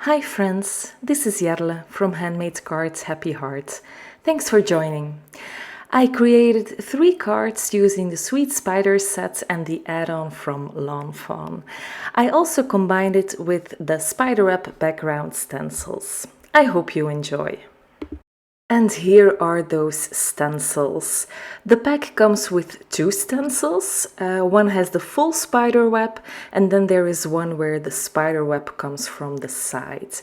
Hi friends, this is Jarle from Handmade Cards Happy Heart. Thanks for joining. I created 3 cards using the Sweet Spider set and the add-on from Lawn Fawn. I also combined it with the Spiderweb Background Stencils. I hope you enjoy. And here are those stencils. The pack comes with 2 stencils. One has the full spider web, and then there is one where the spider web comes from the side.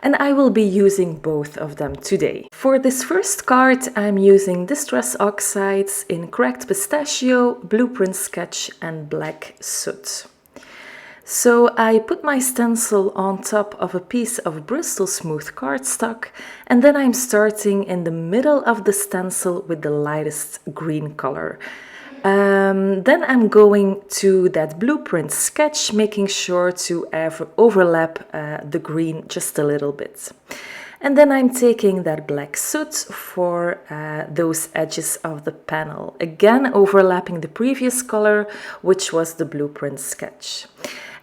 And I will be using both of them today. For this first card, I'm using Distress Oxides in Cracked Pistachio, Blueprint Sketch and Black Soot. So I put my stencil on top of a piece of Bristol Smooth cardstock, and then I'm starting in the middle of the stencil with the lightest green color. Then I'm going to that blueprint sketch, making sure to overlap the green just a little bit. And then I'm taking that black soot for those edges of the panel, again overlapping the previous color, which was the blueprint sketch.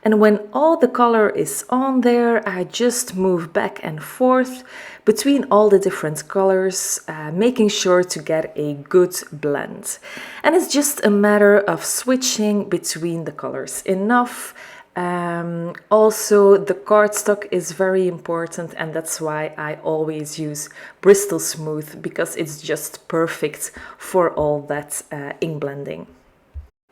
And when all the color is on there, I just move back and forth between all the different colors, making sure to get a good blend. And it's just a matter of switching between the colors enough. Also, the cardstock is very important, and that's why I always use Bristol Smooth, because it's just perfect for all that ink blending.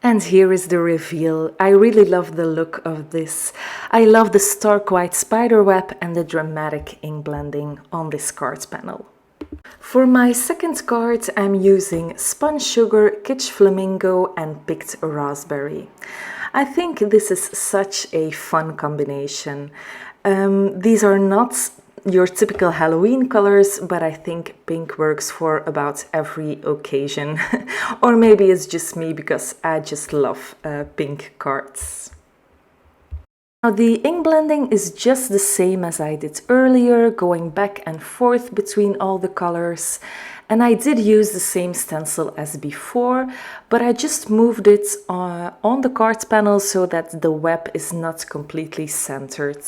And here is the reveal. I really love the look of this. I love the stark white spider web and the dramatic ink blending on this card panel. For my second card, I'm using Spun Sugar, Kitsch Flamingo and Picked Raspberry. I think this is such a fun combination. These are not your typical Halloween colors, but I think pink works for about every occasion. Or maybe it's just me, because I just love pink cards. Now the ink blending is just the same as I did earlier, going back and forth between all the colors. And I did use the same stencil as before, but I just moved it on the card panel so that the web is not completely centered.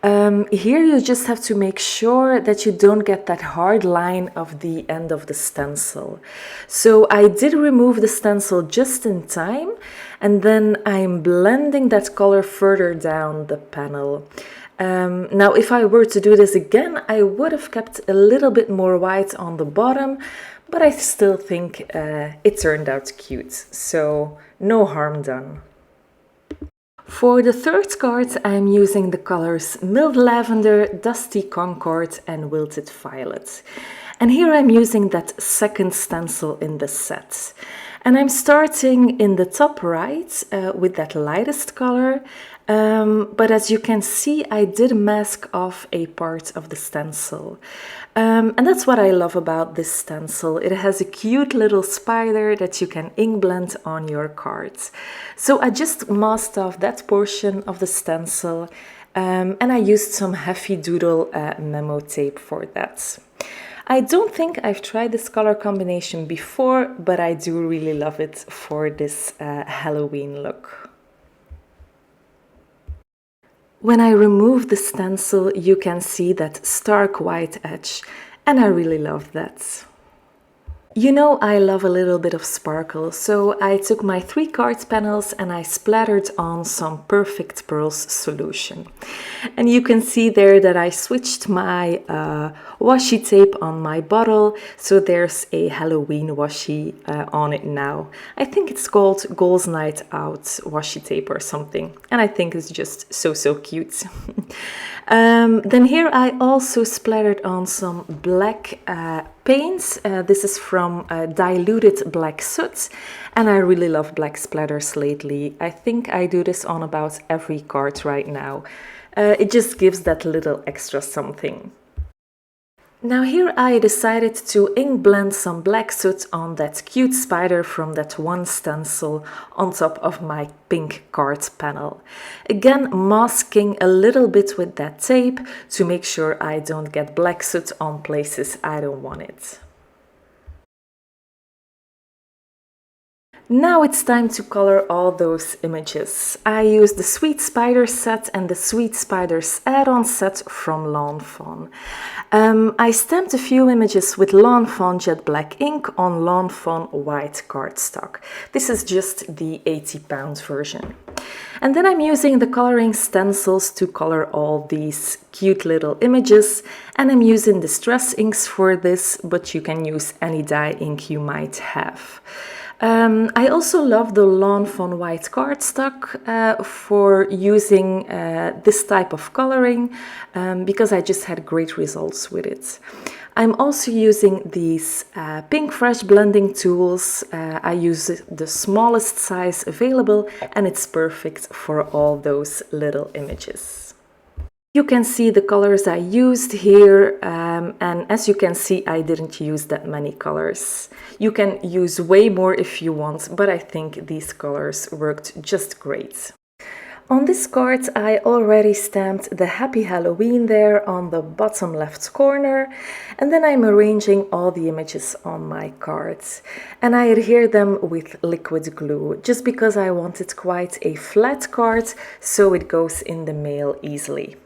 Here you just have to make sure that you don't get that hard line of the end of the stencil. So I did remove the stencil just in time, and then I'm blending that color further down the panel. Now, if I were to do this again, I would have kept a little bit more white on the bottom, but I still think it turned out cute, so no harm done. For the third card, I'm using the colors Mild Lavender, Dusty Concord and Wilted Violet. And here I'm using that second stencil in the set. And I'm starting in the top right with that lightest color. But as you can see, I did mask off a part of the stencil. And that's what I love about this stencil. It has a cute little spider that you can ink blend on your cards. So I just masked off that portion of the stencil, and I used some Heavy Doodle memo tape for that. I don't think I've tried this color combination before, but I do really love it for this Halloween look. When I remove the stencil, you can see that stark white edge, and I really love that. You know, I love a little bit of sparkle, so I took my 3 card panels and I splattered on some Perfect Pearls solution. And you can see there that I switched my washi tape on my bottle, so there's a Halloween washi on it now. I think it's called Girls Night Out washi tape or something, and I think it's just so cute. Then here I also splattered on some black paints. This is from Diluted Black Soot, and I really love black splatters lately. I think I do this on about every card right now. It just gives that little extra something. Now here I decided to ink blend some black soot on that cute spider from that one stencil on top of my pink card panel. Again, masking a little bit with that tape to make sure I don't get black soot on places I don't want it. Now it's time to color all those images. I used the Sweet Spiders set and the Sweet Spiders add-on set from Lawn Fawn. I stamped a few images with Lawn Fawn Jet Black ink on Lawn Fawn white cardstock. This is just the 80-pound version. And then I'm using the coloring stencils to color all these cute little images, and I'm using distress inks for this, but you can use any dye ink you might have. I also love the Lawn Fawn white cardstock for using this type of coloring because I just had great results with it. I'm also using these Pink Fresh blending tools. I use the smallest size available and it's perfect for all those little images. You can see the colors I used here, and as you can see, I didn't use that many colors. You can use way more if you want, but I think these colors worked just great. On this card, I already stamped the Happy Halloween there on the bottom left corner, and then I'm arranging all the images on my cards. And I adhere them with liquid glue, just because I wanted quite a flat card, so it goes in the mail easily.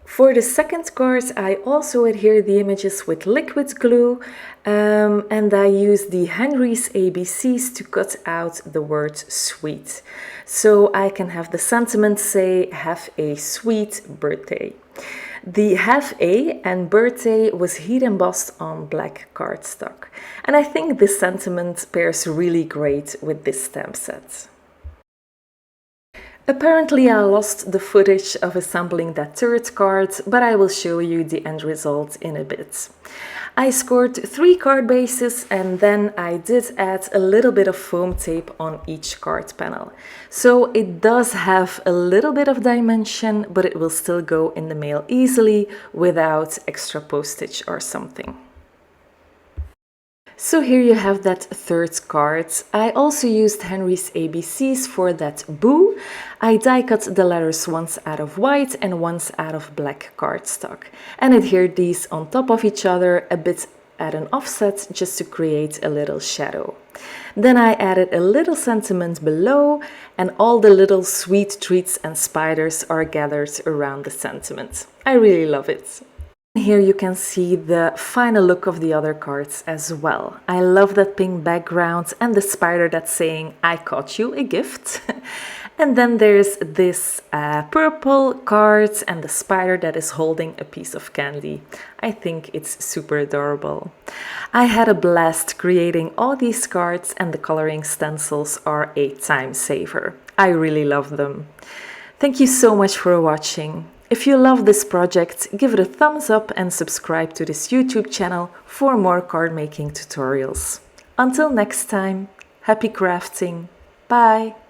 For the second card, I also adhere the images with liquid glue and I use the Henry's ABCs to cut out the word sweet. So I can have the sentiment say, have a sweet birthday. The have a and birthday was heat embossed on black cardstock. And I think this sentiment pairs really great with this stamp set. Apparently I lost the footage of assembling that third card, but I will show you the end result in a bit. I scored 3 card bases and then I did add a little bit of foam tape on each card panel. So it does have a little bit of dimension, but it will still go in the mail easily without extra postage or something. So here you have that third card. I also used Henry's ABCs for that boo. I die cut the letters once out of white and once out of black cardstock and adhered these on top of each other a bit at an offset just to create a little shadow. Then I added a little sentiment below and all the little sweet treats and spiders are gathered around the sentiment. I really love it. Here you can see the final look of the other cards as well. I love that pink background and the spider that's saying, I caught you a gift. And then there's this purple card and the spider that is holding a piece of candy. I think it's super adorable. I had a blast creating all these cards and the coloring stencils are a time saver. I really love them. Thank you so much for watching. If you love this project, give it a thumbs up and subscribe to this YouTube channel for more card making tutorials. Until next time, happy crafting. Bye!